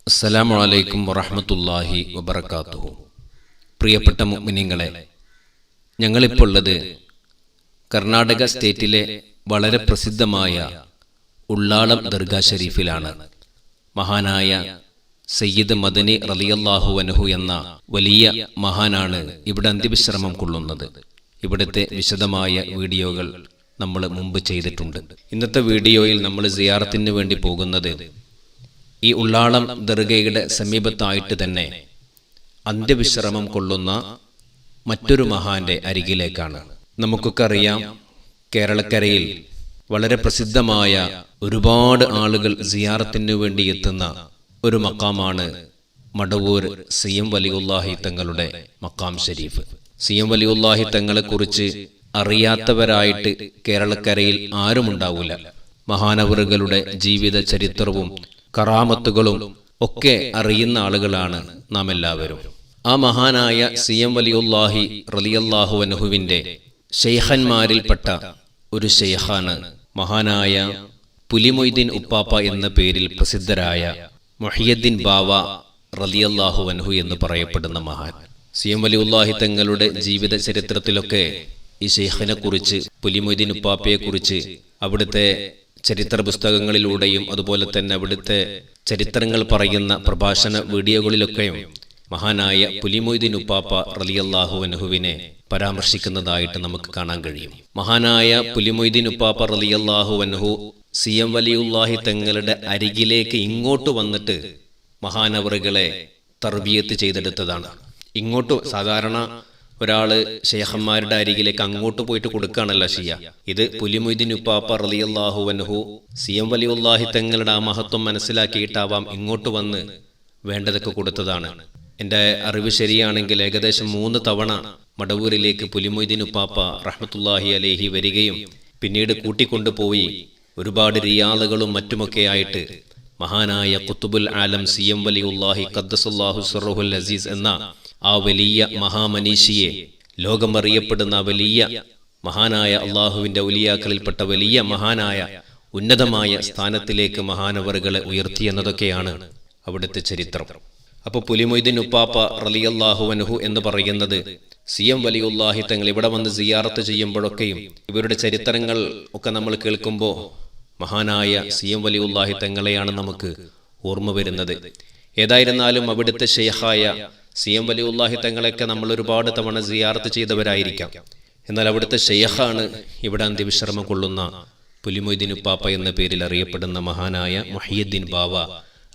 അസ്സലാമു അലൈക്കും വറഹ്മത്തുള്ളാഹി വബറകാതുഹു. പ്രിയപ്പെട്ട മുഅ്മിനീങ്ങളെ, ഞങ്ങളിപ്പോൾ ഉള്ളത് കർണാടക സ്റ്റേറ്റിലെ വളരെ പ്രസിദ്ധമായ ഉള്ളാളം ദർഗാ ഷരീഫിലാണ്. മഹാനായ സയ്യിദ് മദനി റളിയല്ലാഹു അൻഹു എന്ന വലിയ മഹാനാണ് ഇവിടെ അന്ത്യവിശ്രമം കൊള്ളുന്നത്. ഇവിടുത്തെ വിശദമായ വീഡിയോകൾ നമ്മൾ മുമ്പ് ചെയ്തിട്ടുണ്ട്. ഇന്നത്തെ വീഡിയോയിൽ നമ്മൾ സിയാറത്തിന് വേണ്ടി പോകുന്നത് ഈ ഉള്ളാളം ദർഗയുടെ സമീപത്തായിട്ട് തന്നെ അന്ത്യവിശ്രമം കൊള്ളുന്ന മറ്റൊരു മഹാന്റെ അരികിലേക്കാണ്. നമുക്കൊക്കെ അറിയാം, കേരളക്കരയിൽ വളരെ പ്രസിദ്ധമായ ഒരുപാട് ആളുകൾ സിയാറത്തിന് വേണ്ടി എത്തുന്ന ഒരു മക്കാമാണ് മടവൂർ സി.എം. വലിയുല്ലാഹി തങ്ങളുടെ മക്കാം ഷരീഫ്. സി.എം. വലിയുല്ലാഹി തങ്ങളെ കുറിച്ച് അറിയാത്തവരായിട്ട് കേരളക്കരയിൽ ആരുമുണ്ടാവില്ല. മഹാനവറുകളുടെ ജീവിത ചരിത്രവും കറാമത്തുകളും ഒക്കെ അറിയുന്ന ആളുകളാണ് നാം എല്ലാവരും. ആ മഹാനായ സി.എം. വലിയുല്ലാഹി റളിയല്ലാഹു അൻഹുവിന്റെ ശൈഖന്മാരിൽപ്പെട്ട ഒരു ശൈഖാണ് മഹാനായ പുലിമൊയ്തീൻ ഉപ്പാപ്പ എന്ന പേരിൽ പ്രസിദ്ധരായ മുഹിയുദ്ദീൻ ബാവ റളിയല്ലാഹു അൻഹു എന്ന് പറയപ്പെടുന്ന മഹാൻ. സി.എം. വലിയുല്ലാഹി തങ്ങളുടെ ജീവിത ചരിത്രത്തിലൊക്കെ ഈ ശൈഖിനെ കുറിച്ച്, പുലിമൊയ്തീൻ ഉപ്പാപ്പയെ കുറിച്ച് അവിടുത്തെ ചരിത്ര പുസ്തകങ്ങളിലൂടെയും അതുപോലെ തന്നെ അവിടുത്തെ ചരിത്രങ്ങൾ പറയുന്ന പ്രഭാഷണ വീഡിയോകളിലൊക്കെയും മഹാനായ പുലിമൊയ്തീൻ ഉപ്പാപ്പ റളിയല്ലാഹു അൻഹുവിനെ പരാമർശിക്കുന്നതായിട്ട് നമുക്ക് കാണാൻ കഴിയും. മഹാനായ പുലിമൊയ്തീൻ ഉപ്പാപ്പ റളിയല്ലാഹു അൻഹു സി.എം. വലിയുല്ലാഹി തങ്ങളുടെ അരികിലേക്ക് ഇങ്ങോട്ട് വന്നിട്ട് മഹാനവറുകളെ തർബിയത്ത് ചെയ്തെടുത്തതാണ്. ഇങ്ങോട്ട് സാധാരണ ഒരാള് ശൈഖന്മാരുടെ അരികിലേക്ക് അങ്ങോട്ട് പോയിട്ട് കൊടുക്കുകയാണല്ലോ ചെയ്യുക. ഇത് പുലിമൊയ്തീൻ ഉപ്പാപ്പ റളിയല്ലാഹു അൻഹു സി.എം. വലിയുല്ലാഹി തങ്ങളുടെ ആ മഹത്വം മനസ്സിലാക്കിയിട്ടാവാം ഇങ്ങോട്ട് വന്ന് വേണ്ടതൊക്കെ കൊടുത്തതാണ്. എൻ്റെ അറിവ് ശരിയാണെങ്കിൽ ഏകദേശം 3 തവണ മടവൂരിലേക്ക് പുലിമൊയ്തീൻ ഉപ്പാപ്പ റഹ്മത്തുള്ളാഹി അലൈഹി വരികയും പിന്നീട് കൂട്ടിക്കൊണ്ടുപോയി ഒരുപാട് റിയാളുകളും മറ്റുമൊക്കെ ആയിട്ട് മഹാനായ ഖുത്ബുൽ ആലം സി.എം. വലിയുല്ലാഹി ഖദ്ദസല്ലാഹു സിർറുൽ അസീസ് എന്ന ആ വലിയ മഹാമനീഷിയെ, ലോകമറിയപ്പെടുന്ന വലിയ മഹാനായ അള്ളാഹുവിന്റെ ഔലിയാക്കളിൽപ്പെട്ട വലിയ മഹാനായ ഉന്നതമായ സ്ഥാനത്തിലേക്ക് മഹാനവറുകളെ ഉയർത്തി എന്നതൊക്കെയാണ് അവിടുത്തെ ചരിത്രം. അപ്പോൾ പുലിമൊയ്തീൻ ഉപ്പാപ്പ റളിയല്ലാഹു അൻഹു എന്ന് പറയുന്നത് സി.എം. വലിയുല്ലാഹി തങ്ങൾ ഇവിടെ വന്ന് സിയാറത്ത് ചെയ്യുമ്പോഴൊക്കെയും ഇവരുടെ ചരിത്രങ്ങൾ ഒക്കെ നമ്മൾ കേൾക്കുമ്പോൾ മഹാനായ സി.എം. വലിയുല്ലാഹി തങ്ങളെയാണ് നമുക്ക് ഓർമ്മ വരുന്നത്. ഏതായിരുന്നാലും അവിടുത്തെ ശൈഖായ സി.എം. വലിയുല്ലാഹി തങ്ങളെയൊക്കെ നമ്മൾ ഒരുപാട് തവണ സിയാറത്ത് ചെയ്തവരായിരിക്കാം. എന്നാൽ അവിടുത്തെ ശൈഖാണ് ഇവിടെ അന്ത്യവിശ്രമം കൊള്ളുന്ന പുലിമൊയ്തീൻ ഉപ്പാപ്പ എന്ന പേരിൽ അറിയപ്പെടുന്ന മഹാനായ മുഹിയുദ്ദീൻ ബാവ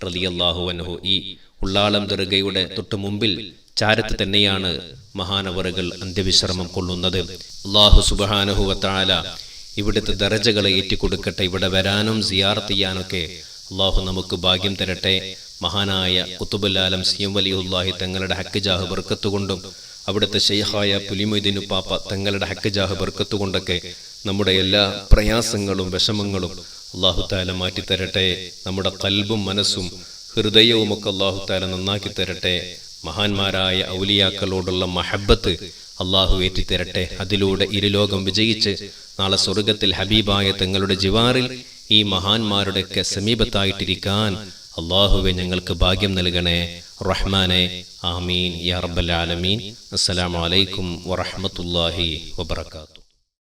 റളിയല്ലാഹു അൻഹു. ഈ ഉള്ളാളം ദർഗയുടെ തൊട്ട് മുമ്പിൽ ചാരത്ത് തന്നെയാണ് മഹാനവറുകൾ അന്ത്യവിശ്രമം കൊള്ളുന്നത്. അല്ലാഹു സുബ്ഹാനഹു വ തആല ഇവിടുത്തെ ദറജകളെ ഏറ്റിക്കൊടുക്കട്ടെ. ഇവിടെ വരാനും സിയാറത്ത് ചെയ്യാനൊക്കെ അല്ലാഹു നമുക്ക് ഭാഗ്യം തരട്ടെ. മഹാനായ ഖുത്ബുൽ ആലം സി.എം. വലിയുല്ലാഹി തങ്ങളുടെ ഹക്ക് ജാഹ് ബർക്കത്ത് കൊണ്ടും അവിടുത്തെ ശൈഖായ പുലിമൊയ്തീൻ ഉപ്പാപ്പ തങ്ങളുടെ ഹക്ക് ജാഹ് ബർക്കത്ത് കൊണ്ടൊക്കെ നമ്മുടെ എല്ലാ പ്രയാസങ്ങളും വിഷമങ്ങളും അല്ലാഹു തആല മാറ്റിത്തരട്ടെ. നമ്മുടെ ഖൽബും മനസ്സും ഹൃദയവും ഒക്കെ അല്ലാഹു തആല നന്നാക്കി തരട്ടെ. മഹാന്മാരായ ഔലിയാക്കളോടുള്ള മഹബ്ബത്ത് അല്ലാഹു ഏറ്റിത്തരട്ടെ. അതിലൂടെ ഇരുലോകം വിജയിച്ച് നാളെ സ്വർഗത്തിൽ ഹബീബായ തങ്ങളുടെ ജിവാറിൽ ഈ മഹാന്മാരുടെയൊക്കെ സമീപത്തായിട്ടിരിക്കാൻ അല്ലാഹുവേ ഞങ്ങൾക്ക് ഭാഗ്യം നൽകണേ റഹ്മാനെ. ആമീൻ യാ റബ്ബൽ ആലമീൻ. അസ്സലാമു അലൈക്കും വറഹ്മത്തുള്ളാഹി വബറകാതുഹു.